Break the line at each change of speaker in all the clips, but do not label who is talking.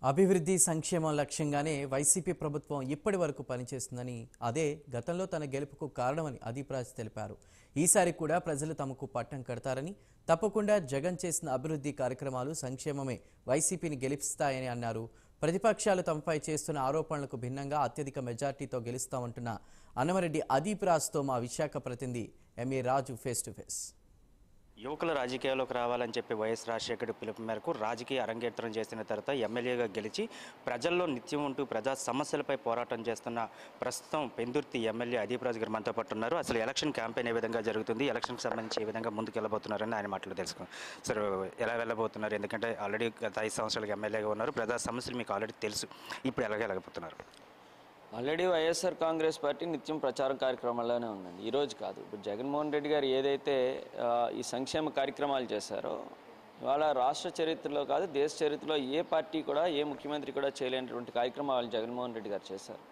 అభివృద్ధి సంక్షేమం లక్ష్యంగానే వైసీపీ ప్రభుత్వం ఇప్పటి వరకు పనిచేస్తుందని, అదే గతంలో తన గెలుపుకు కారణమని అదీప్ రాజ్ తెలిపారు. ఈసారి కూడా ప్రజలు తమకు పట్టం కడతారని, తప్పకుండా జగన్ చేసిన అభివృద్ధి కార్యక్రమాలు సంక్షేమమే వైసీపీని గెలిపిస్తాయని అన్నారు. ప్రతిపక్షాలు తమపై చేస్తున్న ఆరోపణలకు భిన్నంగా అత్యధిక మెజార్టీతో గెలుస్తామంటున్న అన్నమరెడ్డి అదీప్ రాజ్తో మా విశాఖ ప్రతినిధి MA Raju face to face.
యువకుల రాజకీయాల్లోకి రావాలని చెప్పి వైఎస్ రాజశేఖర్ పిలుపు మేరకు రాజకీయ అరంగేట్రం చేసిన తర్వాత ఎమ్మెల్యేగా గెలిచి ప్రజల్లో నిత్యం ఉంటూ ప్రజా సమస్యలపై పోరాటం చేస్తున్న ప్రస్తుతం పెందుర్తి ఎమ్మెల్యే అదీప్ రాజ్ గారు మనతో పాటు ఉన్నారు. అసలు ఎలక్షన్ క్యాంపెయిన్ ఏ విధంగా జరుగుతుంది, ఎలక్షన్కి సంబంధించి ఏ విధంగా ముందుకు వెళ్ళబోతున్నారని ఆయన మాటలు తెలుసుకున్నాం. సార్, ఎలా వెళ్ళబోతున్నారు? ఎందుకంటే ఆల్రెడీ గత 5 సంవత్సరాలకు ఎమ్మెల్యేగా ఉన్నారు, ప్రజా సమస్యలు మీకు ఆల్రెడీ తెలుసు. ఇప్పుడు వెళ్ళబోతున్నారు?
ఆల్రెడీ వైఎస్ఆర్ కాంగ్రెస్ పార్టీ నిత్యం ప్రచారం కార్యక్రమాల్లోనే ఉందండి. ఈరోజు కాదు, ఇప్పుడు జగన్మోహన్ రెడ్డి గారు ఏదైతే ఈ సంక్షేమ కార్యక్రమాలు చేశారో, ఇవాళ రాష్ట్ర చరిత్రలో కాదు దేశ చరిత్రలో ఏ పార్టీ కూడా, ఏ ముఖ్యమంత్రి కూడా చేయలేనటువంటి కార్యక్రమాలు జగన్మోహన్ రెడ్డి గారు చేశారు.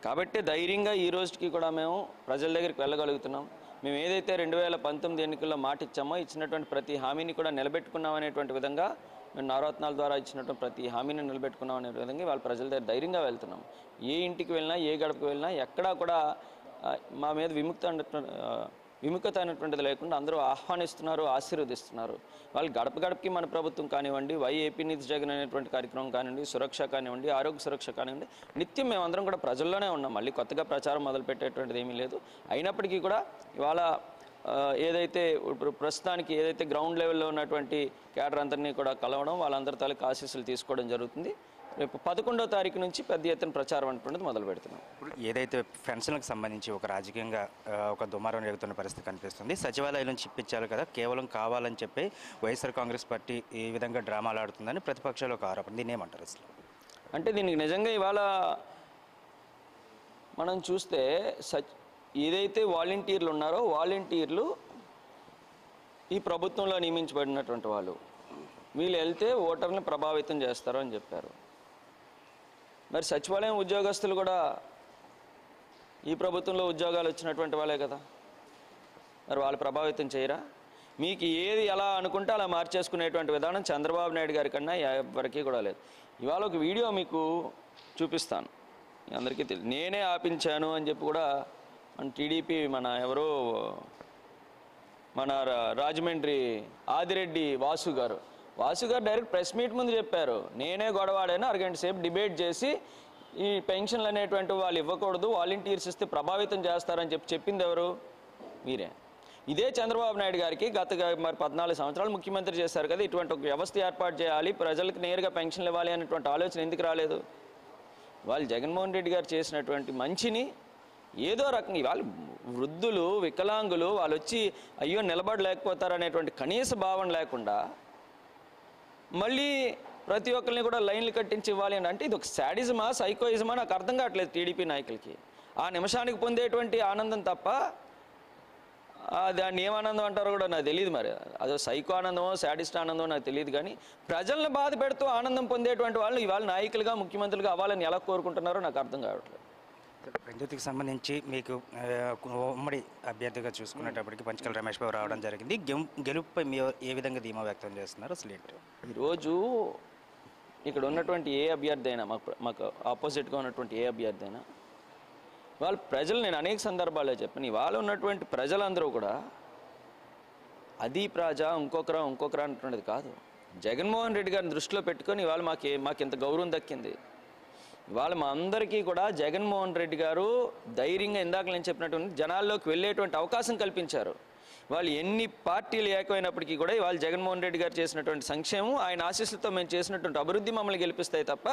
కాబట్టి ధైర్యంగా ఈ రోజుకి కూడా మేము ప్రజల దగ్గరికి వెళ్ళగలుగుతున్నాం. మేము ఏదైతే 2019 ఎన్నికల్లో మాట ఇచ్చామో, ఇచ్చినటువంటి ప్రతి హామీని కూడా నిలబెట్టుకున్నాం అనేటువంటి విధంగా, మేము నవరత్నాల ద్వారా ఇచ్చినటువంటి ప్రతి హామీని నిలబెట్టుకున్నాం అనే విధంగా వాళ్ళ ప్రజల దగ్గర ధైర్యంగా వెళ్తున్నాం. ఏ ఇంటికి వెళ్ళినా, ఏ గడపకు వెళ్ళినా ఎక్కడా కూడా మా మీద విముఖత అనేటువంటిది లేకుండా అందరూ ఆహ్వానిస్తున్నారు, ఆశీర్వదిస్తున్నారు. వాళ్ళు గడప గడపకి మన ప్రభుత్వం కానివ్వండి, ఏపీ నిధి జగన్ అనేటువంటి కార్యక్రమం కానివ్వండి, సురక్ష కానివ్వండి, ఆరోగ్య సురక్ష కానివ్వండి, నిత్యం మేమందరం కూడా ప్రజల్లోనే ఉన్నాం. మళ్ళీ కొత్తగా ప్రచారం మొదలుపెట్టేటువంటిది ఏమీ లేదు. అయినప్పటికీ కూడా ఇవాళ ఏదైతే ఇప్పుడు ప్రస్తుతానికి ఏదైతే గ్రౌండ్ లెవెల్లో ఉన్నటువంటి క్యాడర్ అందరినీ కూడా కలవడం, వాళ్ళందరి తాలూకు ఆశీస్సులు తీసుకోవడం జరుగుతుంది. రేపు 11వ తారీఖు నుంచి పెద్ద ఎత్తున ప్రచారం అనేటువంటిది మొదలు పెడుతున్నాం.
ఇప్పుడు ఏదైతే పెన్షన్లకు సంబంధించి ఒక రాజకీయంగా ఒక దుమారం జరుగుతున్న పరిస్థితి కనిపిస్తుంది. సచివాలయం నుంచి ఇప్పించాలి కదా, కేవలం కావాలని చెప్పి వైఎస్ఆర్ కాంగ్రెస్ పార్టీ ఈ విధంగా డ్రామాలు ఆడుతుందని ప్రతిపక్షాలు ఒక ఆరోపణ. దీన్ని ఏమంటారు అసలు?
అంటే దీనికి నిజంగా ఇవాళ మనం చూస్తే ఏదైతే వాలంటీర్లు ఉన్నారో, వాలంటీర్లు ఈ ప్రభుత్వంలో నియమించబడినటువంటి వాళ్ళు, వీళ్ళు వెళ్తే ఓటర్ని ప్రభావితం చేస్తారు అని చెప్పారు. మరి సచివాలయం ఉద్యోగస్తులు కూడా ఈ ప్రభుత్వంలో ఉద్యోగాలు వచ్చినటువంటి వాళ్ళే కదా, మరి వాళ్ళు ప్రభావితం చేయరా? మీకు ఏది ఎలా అనుకుంటే అలా మార్చేసుకునేటువంటి విధానం చంద్రబాబు నాయుడు గారి కన్నా ఎవరికీ కూడా లేదు. ఇవాళ ఒక వీడియో మీకు చూపిస్తాను, అందరికీ తెలియదు. నేనే ఆపించాను అని చెప్పి కూడా మన టీడీపీ మన రాజమండ్రి ఆదిరెడ్డి వాసు గారు డైరెక్ట్ ప్రెస్ మీట్ ముందు చెప్పారు, నేనే గొడవాడైనా అరగంట సేపు డిబేట్ చేసి ఈ పెన్షన్లు అనేటువంటి వాళ్ళు ఇవ్వకూడదు, వాలంటీర్స్ ఇస్తే ప్రభావితం చేస్తారని చెప్పింది ఎవరు? మీరే. ఇదే చంద్రబాబు నాయుడు గారికి మరి 14 సంవత్సరాలు ముఖ్యమంత్రి చేశారు కదా, ఇటువంటి ఒక వ్యవస్థ ఏర్పాటు చేయాలి, ప్రజలకు నేరుగా పెన్షన్లు ఇవ్వాలి అనేటువంటి ఆలోచన ఎందుకు రాలేదు? వాళ్ళు జగన్మోహన్ రెడ్డి గారు చేసినటువంటి మంచిని ఏదో రకంగా వాళ్ళు వృద్ధులు, వికలాంగులు వాళ్ళు వచ్చి అయ్యో నిలబడలేకపోతారనేటువంటి కనీస భావన లేకుండా మళ్ళీ ప్రతి ఒక్కరిని కూడా లైన్లు కట్టించి ఇవ్వాలి అంటే ఇది ఒక శాడిజమా, సైకోయిజమా నాకు అర్థం కావట్లేదు టీడీపీ నాయకులకి. ఆ నిమిషానికి పొందేటువంటి ఆనందం తప్ప దాన్ని ఏమానందం అంటారో కూడా నాకు తెలియదు. మరి అదో సైకో ఆనందమో శాడిస్ట్ ఆనందమో నాకు తెలియదు. కానీ ప్రజలను బాధ పెడుతూ ఆనందం పొందేటువంటి వాళ్ళు ఇవాళ నాయకులుగా, ముఖ్యమంత్రులుగా అవ్వాలని ఎలా కోరుకుంటున్నారో నాకు అర్థం కావట్లేదు.
పెందుర్తికి సంబంధించి మీకు ఉమ్మడి అభ్యర్థిగా చూసుకునేటప్పటికి పంచకల రమేష్ బాబు రావడం జరిగింది. గెలుపుపై మీరు ఏ విధంగా ధీమా వ్యక్తం చేస్తున్నారు అసలు ఏంటి?
ఈరోజు ఇక్కడ ఉన్నటువంటి ఏ అభ్యర్థి అయినా, మాకు ఆపోజిట్గా ఉన్నటువంటి ఏ అభ్యర్థి అయినా వాళ్ళ ప్రజలు, నేను అనేక సందర్భాల్లో చెప్పాను, ఇవాళ ఉన్నటువంటి ప్రజలందరూ కూడా అదీప్ రాజా ఇంకొకరా అనేటువంటిది కాదు, జగన్మోహన్ రెడ్డి గారిని దృష్టిలో పెట్టుకొని ఇవాళ మాకు ఇంత గౌరవం దక్కింది. ఇవాళ మా అందరికీ కూడా జగన్మోహన్ రెడ్డి గారు ధైర్యంగా ఇందాక నేను చెప్పినటువంటి జనాల్లోకి వెళ్ళేటువంటి అవకాశం కల్పించారు. వాళ్ళు ఎన్ని పార్టీలు ఏకమైనప్పటికీ కూడా ఇవాళ జగన్మోహన్ రెడ్డి గారు చేసినటువంటి సంక్షేమం, ఆయన ఆశీస్సులతో మేము చేసినటువంటి అభివృద్ధి మమ్మల్ని గెలిపిస్తాయి తప్ప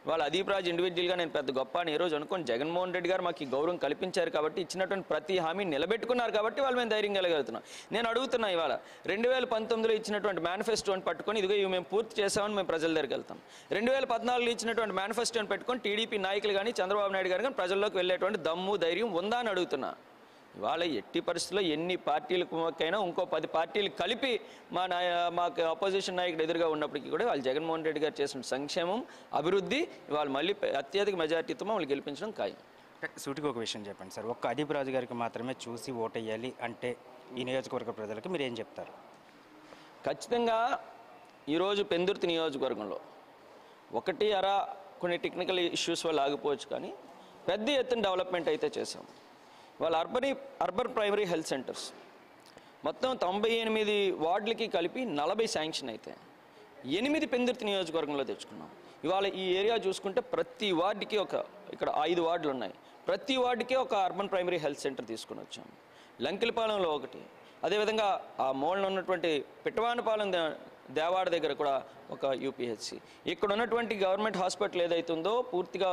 ఇవాళ అదీప్ రాజ్ ఇండివిజువల్గా నేను పెద్ద గొప్ప అని ఈరోజు అనుకోని, జగన్మోహన్ రెడ్డి గారు మాకు ఈ గౌరవం కల్పించారు కాబట్టి, ఇచ్చినటువంటి ప్రతి హామీని నిలబెట్టుకున్నారు కాబట్టి వాళ్ళు మేము ధైర్యంగా వెళ్ళగలుగుతున్నాం. నేను అడుగుతున్నా, ఇవాళ 2019లో ఇచ్చినటువంటి మేనిఫెస్టోని పట్టుకొని ఇదిగో ఇవి మేము పూర్తి చేసామని మేము ప్రజల దగ్గరికి వెళ్తాం. 2014లో ఇచ్చినటువంటి మేనిఫెస్టోని పెట్టుకొని టీడీపీ నాయకులు కానీ, చంద్రబాబు నాయుడు గారు కానీ ప్రజల్లోకి వెళ్ళేటువంటి దమ్ము, ధైర్యం ఉందా అని అడుగుతున్నా. ఇవాళ ఎట్టి పరిస్థితుల్లో ఎన్ని పార్టీలకైనా ఇంకో 10 పార్టీలు కలిపి మాకు అపోజిషన్ నాయకుడు ఎదురుగా ఉన్నప్పటికీ కూడా వాళ్ళు జగన్మోహన్ రెడ్డి గారు చేసిన సంక్షేమం, అభివృద్ధి ఇవాళ మళ్ళీ అత్యధిక మెజార్టీతో మమ్మల్ని గెలిపించడం ఖాయం.
సూటిగా ఒక విషయం చెప్పండి సార్, ఒక్క అదీప్ రాజు గారికి మాత్రమే చూసి ఓటేయాలి అంటే ఈ నియోజకవర్గ ప్రజలకు మీరు ఏం చెప్తారు?
ఖచ్చితంగా ఈరోజు పెందుర్తి నియోజకవర్గంలో ఒకటి కొన్ని టెక్నికల్ ఇష్యూస్ వల్ల ఆగిపోవచ్చు, కానీ పెద్ద ఎత్తున డెవలప్మెంట్ అయితే చేసాం. వాళ్ళ అర్బన్ ప్రైమరీ హెల్త్ సెంటర్స్ మొత్తం 98 వార్డులకి కలిపి 40 శాంక్షన్ అయితే 8 పెందుర్తి నియోజకవర్గంలో తెచ్చుకున్నాం. ఇవాళ ఈ ఏరియా చూసుకుంటే ప్రతి వార్డుకి ఇక్కడ 5 వార్డులు ఉన్నాయి, ప్రతి వార్డుకి ఒక అర్బన్ ప్రైమరీ హెల్త్ సెంటర్ తీసుకుని వచ్చాం. లంకిలపాలెంలో ఒకటి, అదేవిధంగా ఆ మూలన ఉన్నటువంటి పిట్టవానపాలెం దేవాడ దగ్గర కూడా ఒక యూపీహెచ్సి. ఇక్కడ ఉన్నటువంటి గవర్నమెంట్ హాస్పిటల్ ఏదైతుందో పూర్తిగా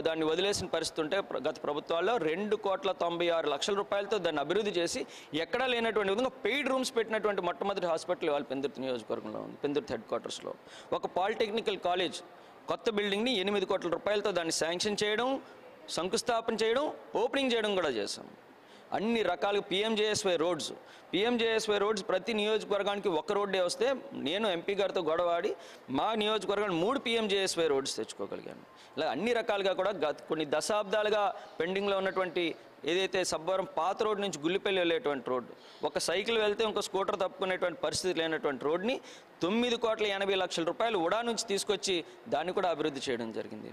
దాన్ని వదిలేసిన పరిస్థితి ఉంటే గత ప్రభుత్వాల్లో 2,96,00,000 రూపాయలతో దాన్ని అభివృద్ధి చేసి ఎక్కడా లేనటువంటి విధంగా పెయిడ్ రూమ్స్ పెట్టినటువంటి మొట్టమొదటి హాస్పిటల్ వాళ్ళ పెందుర్తి నియోజకవర్గంలో ఉంది, పెందుర్తి హెడ్ క్వార్టర్స్లో. ఒక పాలిటెక్నికల్ కాలేజ్ కొత్త బిల్డింగ్ని 8 కోట్ల రూపాయలతో దాన్ని శాంక్షన్ చేయడం, శంకుస్థాపన చేయడం, ఓపెనింగ్ చేయడం కూడా చేశాం. అన్ని రకాలుగా పిఎంజేఎస్వై రోడ్స్ ప్రతి నియోజకవర్గానికి ఒక రోడ్డే వస్తే నేను ఎంపీ గారితో గొడవాడి మా నియోజకవర్గాన్ని 3 పిఎంజేఎస్వై రోడ్స్ తెచ్చుకోగలిగాను. ఇలా అన్ని రకాలుగా కూడా కొన్ని దశాబ్దాలుగా పెండింగ్లో ఉన్నటువంటి ఏదైతే సబ్బవరం పాత రోడ్డు నుంచి గుల్లిపల్లి వెళ్ళేటువంటి రోడ్డు, ఒక సైకిల్ వెళ్తే ఇంకో స్కూటర్ తప్పుకునేటువంటి పరిస్థితి లేనటువంటి రోడ్ని 9,80,00,000 రూపాయలు ఉడా నుంచి తీసుకొచ్చి దాన్ని కూడా అభివృద్ధి చేయడం జరిగింది.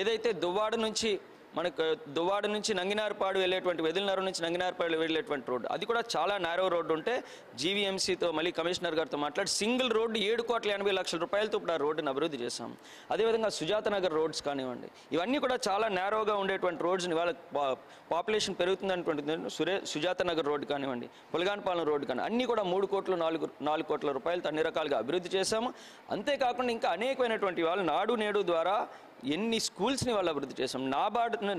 ఏదైతే దువ్వాడ నుంచి నంగినార్పాడు వెళ్ళేటువంటి వెదిలినరు నుంచి నంగినార్పాడు వెళ్ళేటువంటి రోడ్డు, అది కూడా చాలా నేరో రోడ్డు ఉంటే జీవీఎంసీతో మళ్ళీ కమిషనర్ గారితో మాట్లాడి సింగిల్ రోడ్డు 7,80,00,000 రూపాయలతో ఇప్పుడు ఆ రోడ్డుని అభివృద్ధి చేశాం. అదేవిధంగా సుజాత నగర్ రోడ్స్ కానివ్వండి, ఇవన్నీ కూడా చాలా నేరోగా ఉండేటువంటి రోడ్స్ని వాళ్ళ పాపులేషన్ పెరుగుతుందనేటువంటి సుజాత నగర్ రోడ్డు కానివ్వండి, పులగానపాలెం రోడ్డు కానీ అన్నీ కూడా 3 కోట్లు 4 కోట్ల రూపాయలతో అన్ని రకాలుగా అభివృద్ధి చేశాము. అంతేకాకుండా ఇంకా అనేకమైనటువంటి వాళ్ళు నాడు నేడు ద్వారా ఎన్ని స్కూల్స్ని వాళ్ళు అభివృద్ధి చేసాం.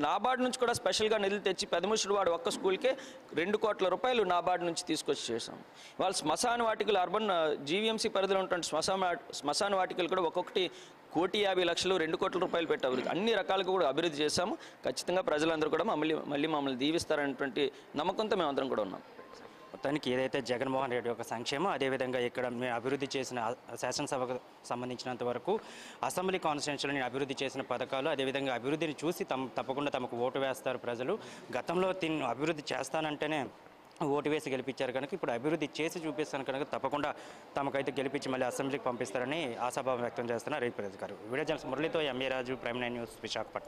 నాబార్డు నుంచి కూడా స్పెషల్గా నిధులు తెచ్చి పెదముషుడువాడు ఒక్క స్కూల్కే 2 కోట్ల రూపాయలు నాబార్డు నుంచి తీసుకొచ్చి చేసాం. వాళ్ళు శ్మశాన వాటికలు అర్బన్ జీవీఎంసీ పరిధిలో ఉన్నటువంటి శ్మశాన వాటికలు కూడా ఒక్కొక్కటి 1,50,00,000 2 కోట్ల రూపాయలు పెట్టి అభివృద్ధి అన్ని రకాలుగా కూడా అభివృద్ధి చేశాము. ఖచ్చితంగా ప్రజలందరూ కూడా మళ్ళీ మమ్మల్ని దీవిస్తారనేటువంటి నమ్మకంతో మేమందరం కూడా ఉన్నాం.
మొత్తానికి ఏదైతే జగన్మోహన్ రెడ్డి యొక్క సంక్షేమం, అదేవిధంగా ఇక్కడ మేము అభివృద్ధి చేసిన శాసనసభకు సంబంధించినంత వరకు అసెంబ్లీ కాన్స్టిట్యున్సీలో నేను అభివృద్ధి చేసిన పథకాలు, అదేవిధంగా అభివృద్ధిని చూసి తప్పకుండా తమకు ఓటు వేస్తారు ప్రజలు. గతంలో అభివృద్ధి చేస్తానంటేనే ఓటు వేసి గెలిపించారు కనుక ఇప్పుడు అభివృద్ధి చేసి చూపిస్తాను కనుక తప్పకుండా తమకైతే గెలిపించి మళ్ళీ అసెంబ్లీకి పంపిస్తారని ఆశాభావం వ్యక్తం చేస్తున్నారు రైతు గారు. వీడియో జర్నలిస్ట్ మురళితో ఎంఏ రాజు, ప్రైమ్ 9 న్యూస్, విశాఖపట్నం.